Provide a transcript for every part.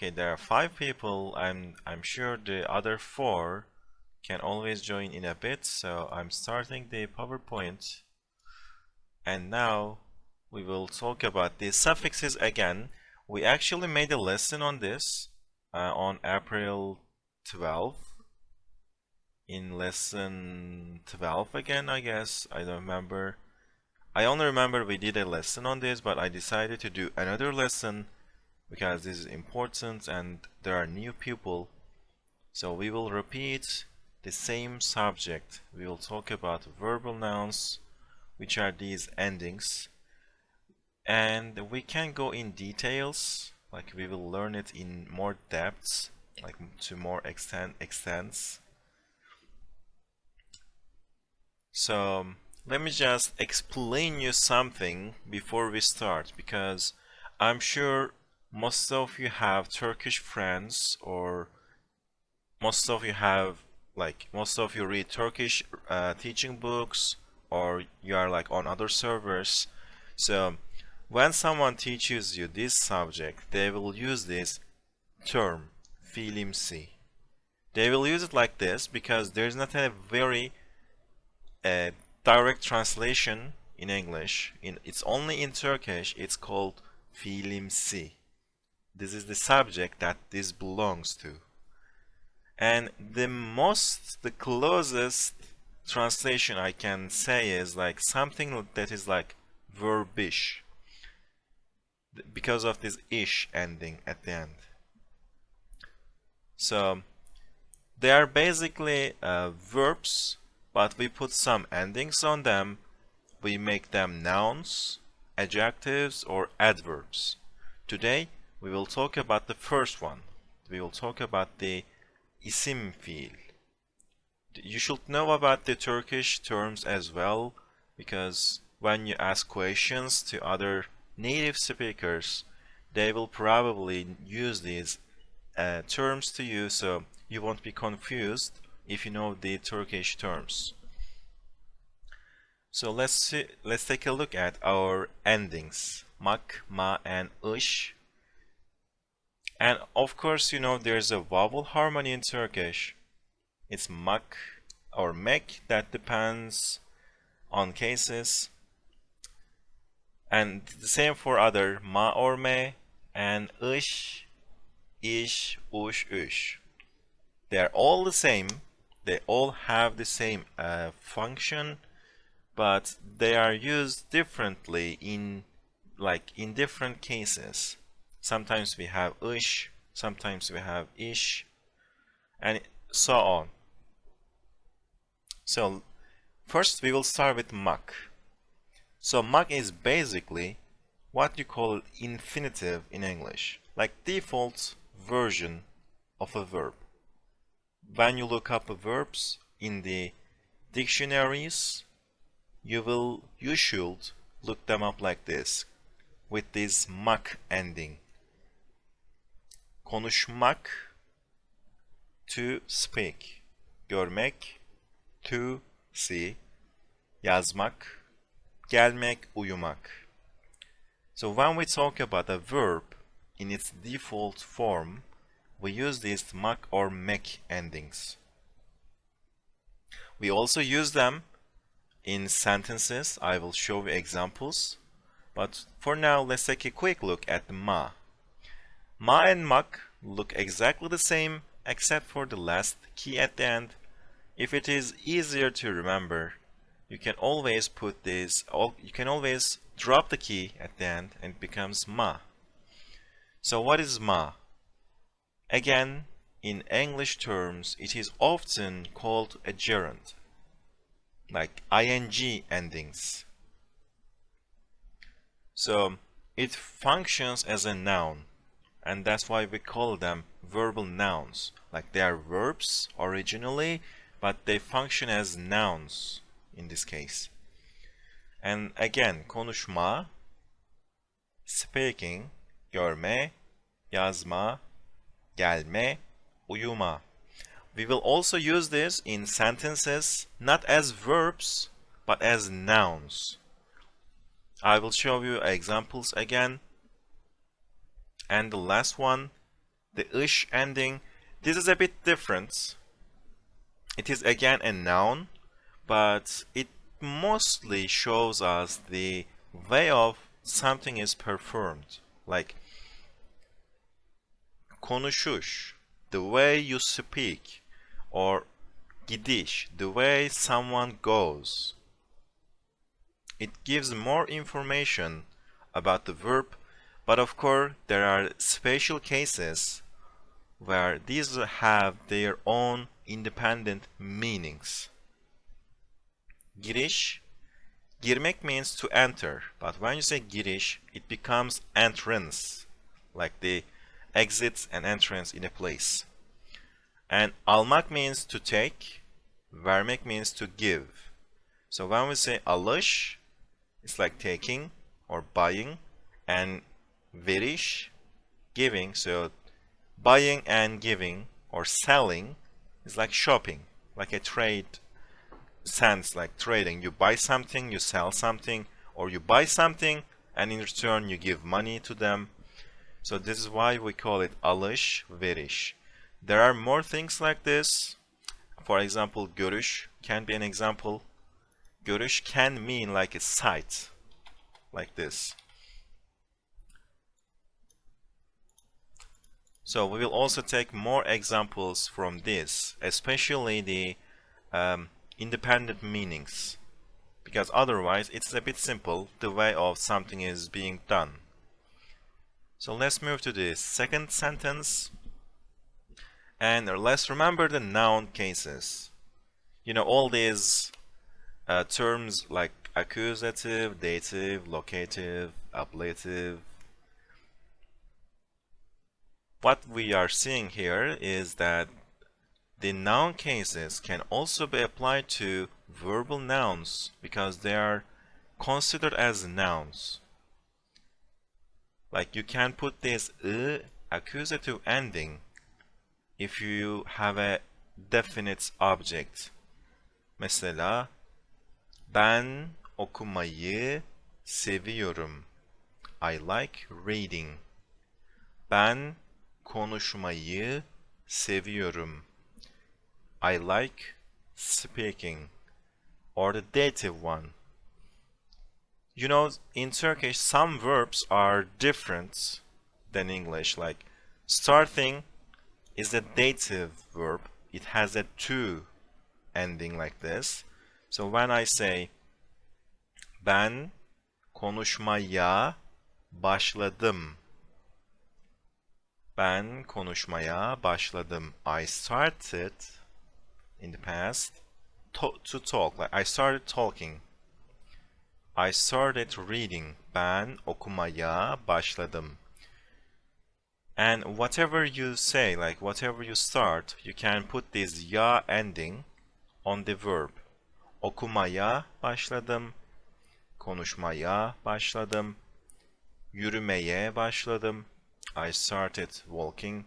Okay, there are 5 people. I'm sure the other 4 can always join in a bit. So I'm starting the PowerPoint, and now we will talk about the suffixes again. We actually made a lesson on this on April 12th. In lesson 12 again, I guess. I don't remember. I only remember we did a lesson on this, but I decided to do another lesson because this is important and there are new people. So we will repeat the same subject. We will talk about verbal nouns, which are these endings. And we can go in details, like we will learn it in more depths, like to more extents. So let me just explain you something before we start, because I'm sure most of you have Turkish friends, or most of you read Turkish teaching books, or you are like on other servers. So when someone teaches you this subject, they will use this term, fiilimsi. They will use it like this because there's not a very direct translation in English. It's only in Turkish. It's called fiilimsi. This is the subject that this belongs to. And the closest translation I can say is like something that is like verbish, because of this ish ending at the end. So they are basically verbs, but we put some endings on them. We make them nouns, adjectives, or adverbs. Today we will talk about the first one. We will talk about the isim fiil. You should know about the Turkish terms as well, because when you ask questions to other native speakers, they will probably use these terms to you, so you won't be confused if you know the Turkish terms. So let's take a look at our endings, mak, ma, and ish. And of course, you know there's a vowel harmony in Turkish. It's mak or mek, that depends on cases. And the same for other ma or me, and ish, ish, ush, ush. They're all the same. They all have the same function, but they are used differently in different cases. Sometimes we have ish, sometimes we have ish, and so on. So first we will start with mak. So mak is basically what you call infinitive in English, like default version of a verb. When you look up verbs in the dictionaries, you should look them up like this, with this mak ending. Konuşmak, to speak. Görmek, to see. Yazmak, gelmek, uyumak. So when we talk about a verb in its default form, we use these mak or mek endings. We also use them in sentences. I will show you examples. But for now, let's take a quick look at the ma. Ma and mak look exactly the same, except for the last key at the end. If it is easier to remember, you can always drop the key at the end and it becomes ma. So what is ma? Again, in English terms, it is often called a gerund, like ing endings. So it functions as a noun, and that's why we call them verbal nouns. Like they are verbs originally, but they function as nouns in this case. And again, konuşma, speaking, görme, yazma, gelme, uyuma. We will also use this in sentences, not as verbs, but as nouns. I will show you examples again. And the last one, the ish ending. This is a bit different. It is again a noun, but it mostly shows us the way of something is performed. Like konuşuş, the way you speak, or gidiş, the way someone goes. It gives more information about the verb, but of course there are special cases where these have their own independent meanings. Giriş, girmek means to enter, but when you say giriş, it becomes entrance, like the exit and entrance in a place. And almak means to take, vermek means to give. So when we say alış, it's like taking or buying, and veriş, giving. So buying and giving or selling is like shopping, like a trade sense, like trading. You buy something, you sell something, or you buy something and in return you give money to them. So this is why we call it alış, veriş. There are more things like this. For example, görüş can be an example. Görüş can mean like a sight, like this. So we will also take more examples from this, especially the independent meanings, because otherwise it's a bit simple the way of something is being done. So let's move to the second sentence, and let's remember the noun cases. You know, all these terms like accusative, dative, locative, ablative. What we are seeing here is that the noun cases can also be applied to verbal nouns because they are considered as nouns. Like you can put this accusative ending if you have a definite object. Mesela ben okumayı seviyorum. I like reading. Ben konuşmayı seviyorum. I like speaking. Or the dative one. You know, in Turkish, some verbs are different than English. Like starting is a dative verb. It has a to ending like this. So when I say ben konuşmaya başladım. Ben konuşmaya başladım. I started in the past to talk. Like I started talking. I started reading. Ben okumaya başladım. And whatever you say, like whatever you start, you can put this ya ending on the verb. Okumaya başladım. Konuşmaya başladım. Yürümeye başladım. I started walking.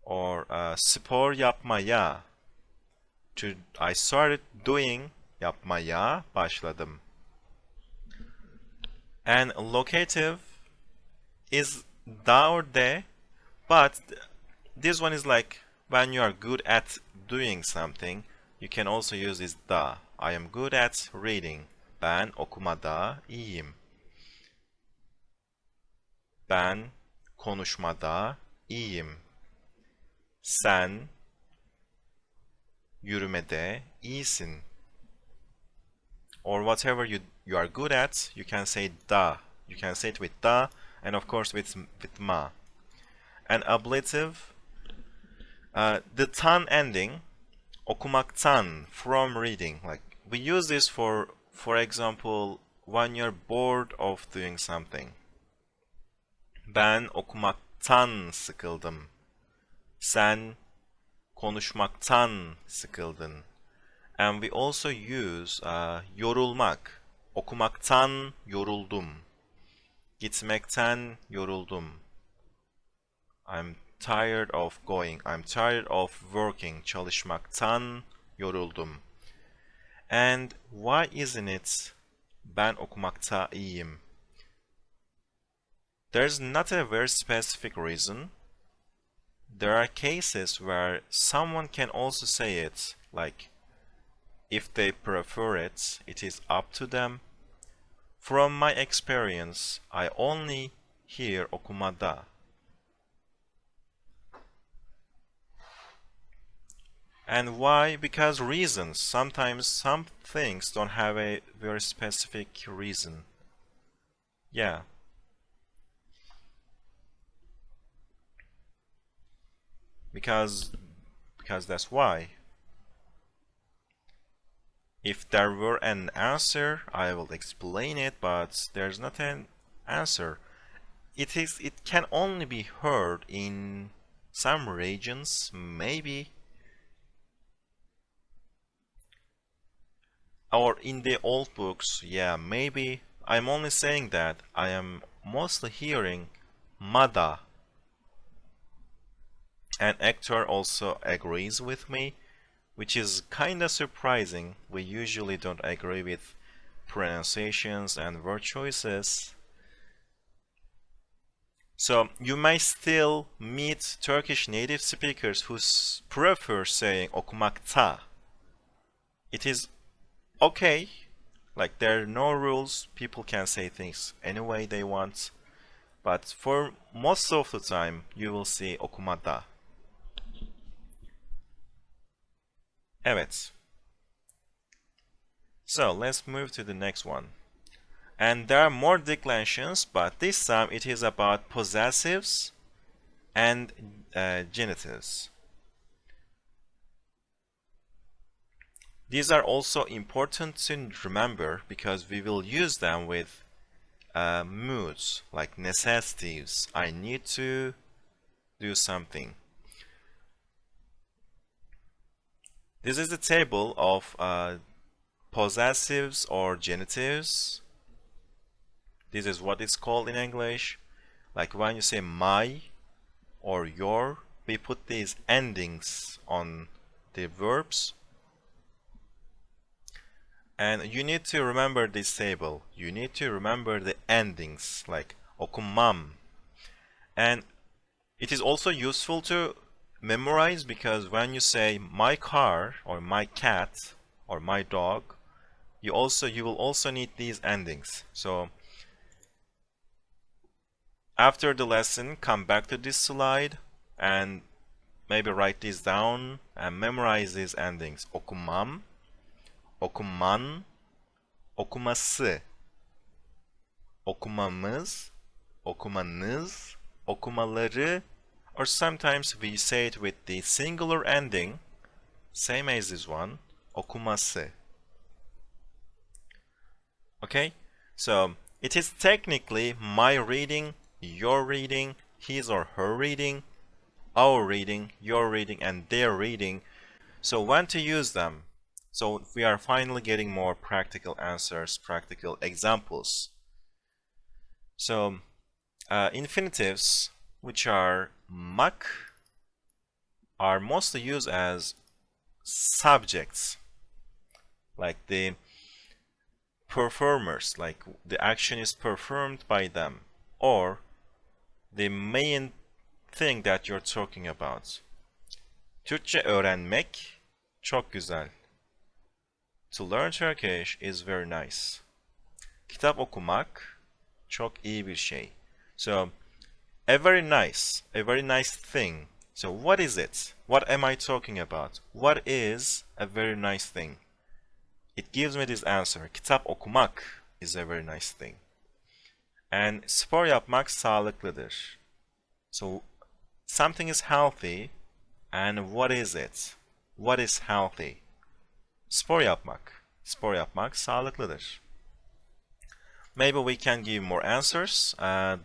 Or spor yapmaya. I started doing, yapmaya başladım. And locative is da or de, but this one is like when you are good at doing something, you can also use this da. I am good at reading. Ben okumada iyiyim. Ben konuşmada iyiyim. Sen yürümede iyisin. Or whatever you are good at, you can say da. You can say it with da, and of course with ma. And ablative, the tan ending, okumaktan, from reading. Like we use this for example, when you're bored of doing something. Ben okumaktan sıkıldım. Sen konuşmaktan sıkıldın. And we also use yorulmak. Okumaktan yoruldum. Gitmekten yoruldum. I'm tired of going. I'm tired of working. Çalışmaktan yoruldum. And why isn't it ben okumakta iyiyim? there's not a very specific reason. There are cases where someone can also say it, like if they prefer it, it is up to them. From my experience, I only hear okumada. And why? Because reasons. Sometimes some things don't have a very specific reason. Yeah. Because that's why. If there were an answer, I will explain it, but there's not an answer. It can only be heard in some regions, maybe, or in the old books, yeah, maybe. I'm only saying that I am mostly hearing mada, and Hector also agrees with me, which is kinda surprising. We usually don't agree with pronunciations and word choices. So you may still meet Turkish native speakers who prefer saying okumakta. It is okay. Like, there are no rules. People can say things any way they want. But for most of the time, you will see okumada. Evet. So let's move to the next one. And there are more declensions, but this time it is about possessives and genitives. These are also important to remember because we will use them with moods like necessities. I need to do something. This is the table of possessives or genitives. This is what it's called in English. Like when you say my or your, we put these endings on the verbs. And you need to remember this table. You need to remember the endings like okumam. And it is also useful to memorize because when you say my car or my cat or my dog, you will also need these endings. So after the lesson, come back to this slide and maybe write these down and memorize these endings. Okumam, okuman, okuması, okumamız, okumanız, okumaları, or sometimes we say it with the singular ending, same as this one, okuması. Okay, so it is technically my reading, your reading, his or her reading, our reading, your reading, and their reading. So when to use them? So we are finally getting more practical answers, practical examples. So infinitives, which are mak, are mostly used as subjects, like the performers, like the action is performed by them, or the main thing that you're talking about. Türkçe öğrenmek çok güzel. To learn Turkish is very nice. Kitap okumak çok iyi bir şey. So, a very nice thing. So, what is it? What am I talking about? What is a very nice thing? It gives me this answer. Kitap okumak is a very nice thing. And spor yapmak sağlıklıdır. So, something is healthy, and what is it? What is healthy? Spor yapmak. Spor yapmak sağlıklıdır. Maybe we can give more answers.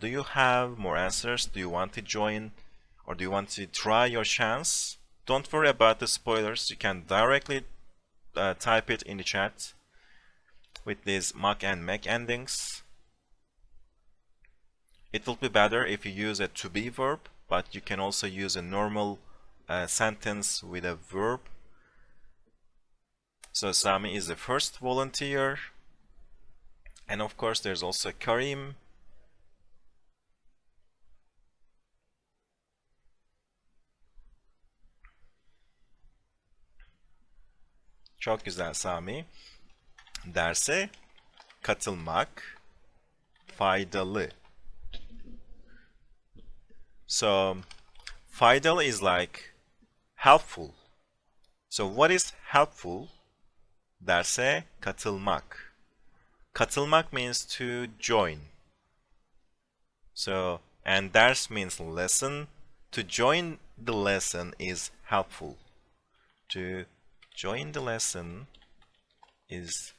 Do you have more answers? Do you want to join, or do you want to try your chance? Don't worry about the spoilers. You can directly type it in the chat with these mak and mek endings. It will be better if you use a to be verb, but you can also use a normal sentence with a verb. So Sami is the first volunteer, and of course there's also Karim, Çok güzel Sami. Derse katılmak faydalı. So, faydalı is like helpful. So, what is helpful? Derse katılmak. Katılmak means to join. So, and ders means lesson. To join the lesson is helpful. To join the lesson is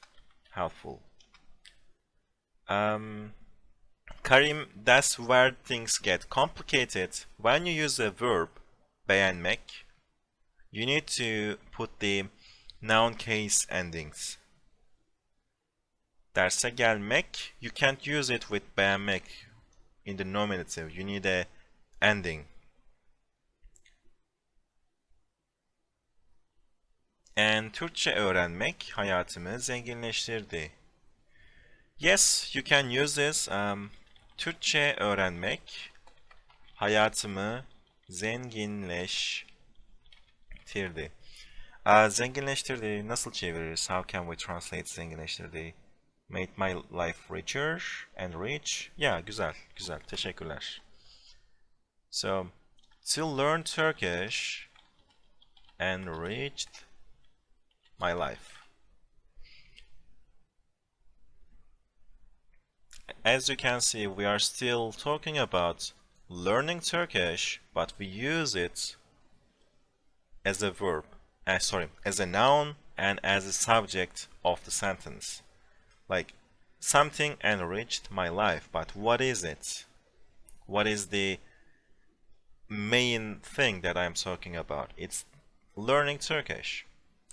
helpful. Karim, that's where things get complicated. When you use a verb, beğenmek, you need to put the noun case endings. Derse gelmek, you can't use it with beğenmek in the nominative. You need a ending. And Türkçe öğrenmek hayatımı zenginleştirdi. Yes, you can use this. Türkçe öğrenmek hayatımı zenginleştirdi. Zenginleştirdi nasıl çeviririz? How can we translate zenginleştirdi? Made my life richer and rich. Yeah, güzel, güzel. Teşekkürler. So, to learn Turkish enriched my life. As you can see, we are still talking about learning Turkish, but we use it as a verb, as a noun and as a subject of the sentence. Like, something enriched my life, but what is it? What is the main thing that I'm talking about? It's learning Turkish.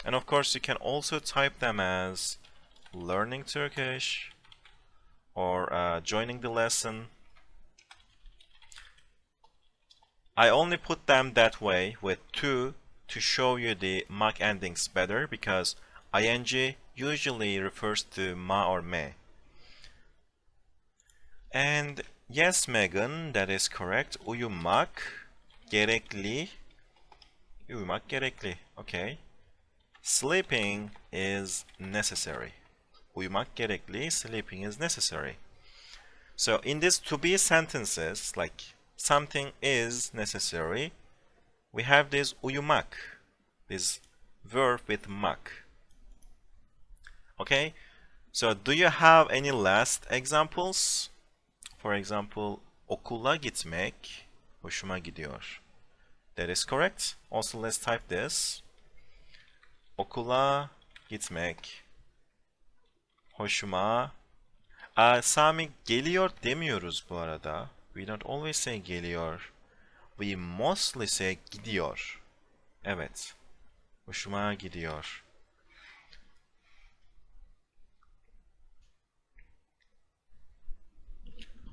And of course, you can also type them as learning Turkish or joining the lesson. I only put them that way with to show you the mock endings better, because ing usually refers to ma or me. And yes, Megan, that is correct. Uyumak gerekli. Uyumak gerekli. Okay. Sleeping is necessary. Uyumak gerekli, sleeping is necessary. So in these to be sentences, like something is necessary, we have this uyumak, this verb with mak. Okay, so do you have any last examples? For example, okula gitmek hoşuma gidiyor. That is correct. Also, let's type this. Okula gitmek hoşuma. Sami, geliyor demiyoruz bu arada. We don't always say geliyor. We mostly say gidiyor. Evet. Hoşuma gidiyor.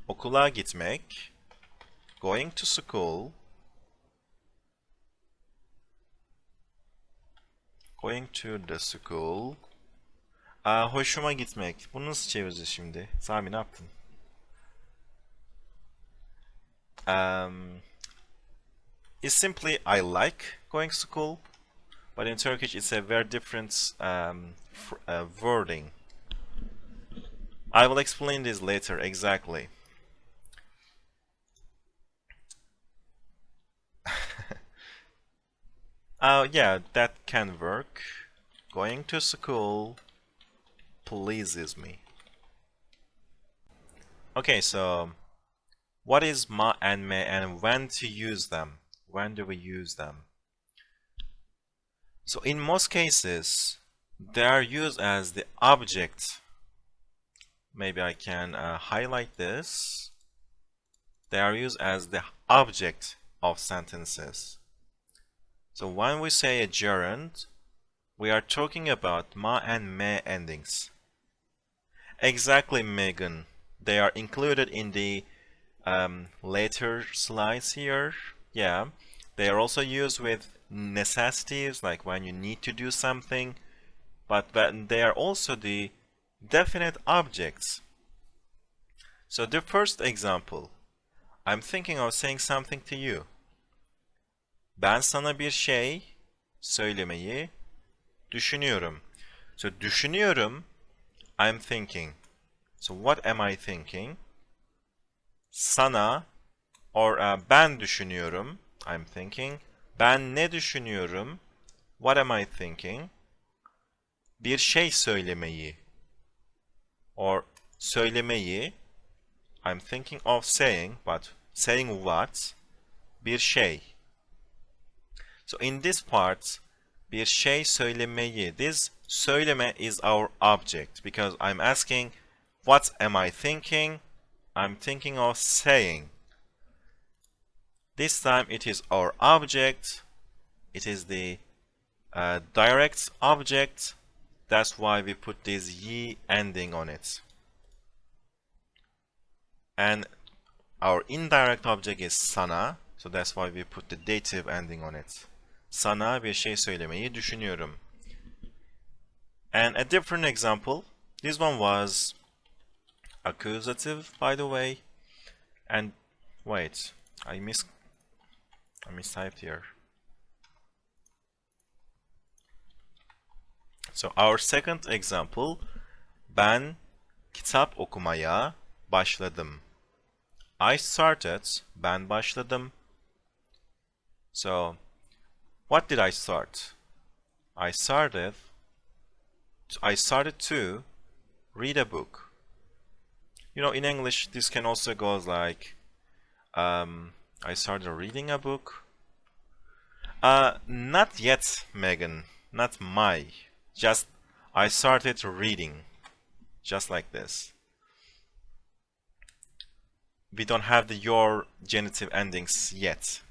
Okula gitmek. Going to school. Going to the school. Hoşuma gitmek. Bunu nasıl çevireceğiz şimdi? Sami, ne yaptın? It's simply I like going to school, but in Turkish it's a very different wording. I will explain this later exactly. Yeah, that can work. Going to school pleases me. Okay, so what is ma and me and when to use them? When do we use them? So in most cases, they are used as the object. Maybe I can highlight this. They are used as the object of sentences. So when we say a gerund, we are talking about ma and me endings. Exactly, Megan. They are included in the later slides here. Yeah, they are also used with necessities, like when you need to do something, but they are also the definite objects. So the first example, I'm thinking of saying something to you. Ben sana bir şey söylemeyi düşünüyorum. So düşünüyorum, I'm thinking. So what am I thinking? Sana or ben düşünüyorum, I'm thinking. Ben ne düşünüyorum? What am I thinking? Bir şey söylemeyi or söylemeyi, I'm thinking of saying, but saying what? Bir şey. So in this part, bir şey söylemeyi, this söyleme is our object because I'm asking, what am I thinking? I'm thinking of saying. This time it is our object. It is the direct object. That's why we put this ye ending on it. And our indirect object is sana. So that's why we put the dative ending on it. Sana bir şey söylemeyi düşünüyorum. And a different example. This one was accusative, by the way. And wait, I mistyped here. So our second example, ben kitap okumaya başladım. I started, ben başladım. So, what did I start? I started to read a book. You know, in English, this can also go like, I started reading a book. Not yet, Megan. Not my. Just, I started reading. Just like this. We don't have the your genitive endings yet.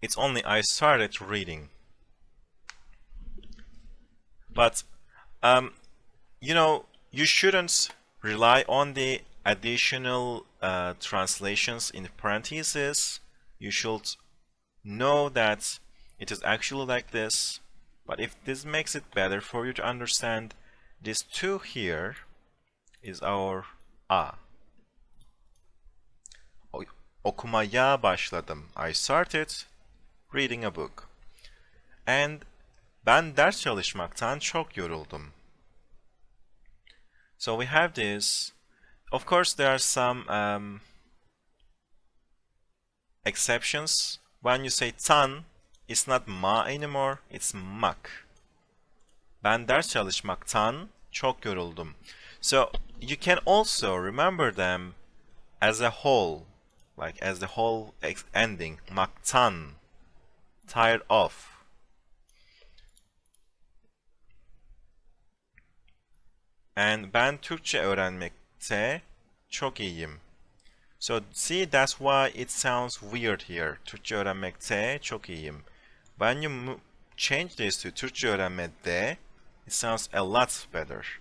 It's only I started reading. But, you know, you shouldn't rely on the additional translations in parentheses. You should know that it is actually like this. But if this makes it better for you to understand, this to here is our a. Okumaya başladım. I started reading a book. And ben ders çalışmaktan çok yoruldum. So we have this. Of course, there are some exceptions. When you say tan, it's not ma anymore, it's mak. Ben ders çalışmaktan çok yoruldum. So you can also remember them as a whole, like as the whole ending, maktan, tired of. And ben Türkçe öğrenmekte çok iyiyim. So see, that's why it sounds weird here. Türkçe öğrenmekte çok iyiyim. When you change this to Türkçe öğrenmede, it sounds a lot better.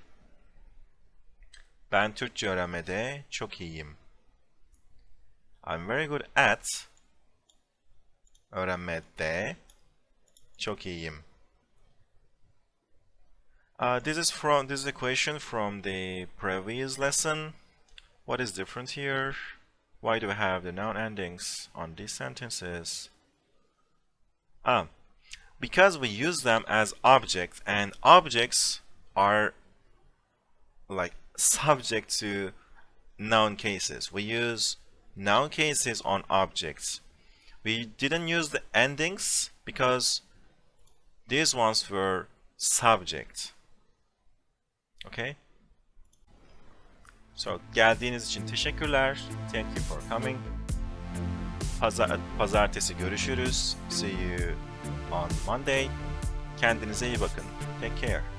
Ben Türkçe öğrenmede çok iyiyim. I'm very good at öğrenmede çok iyiyim. This is a question from the previous lesson. What is different here? Why do we have the noun endings on these sentences? Because we use them as objects, and objects are like subject to noun cases. We use noun cases on objects. We didn't use the endings because these ones were subject. Okay? So, geldiğiniz için teşekkürler. Thank you for coming. Pazartesi görüşürüz. See you on Monday. Kendinize iyi bakın. Take care.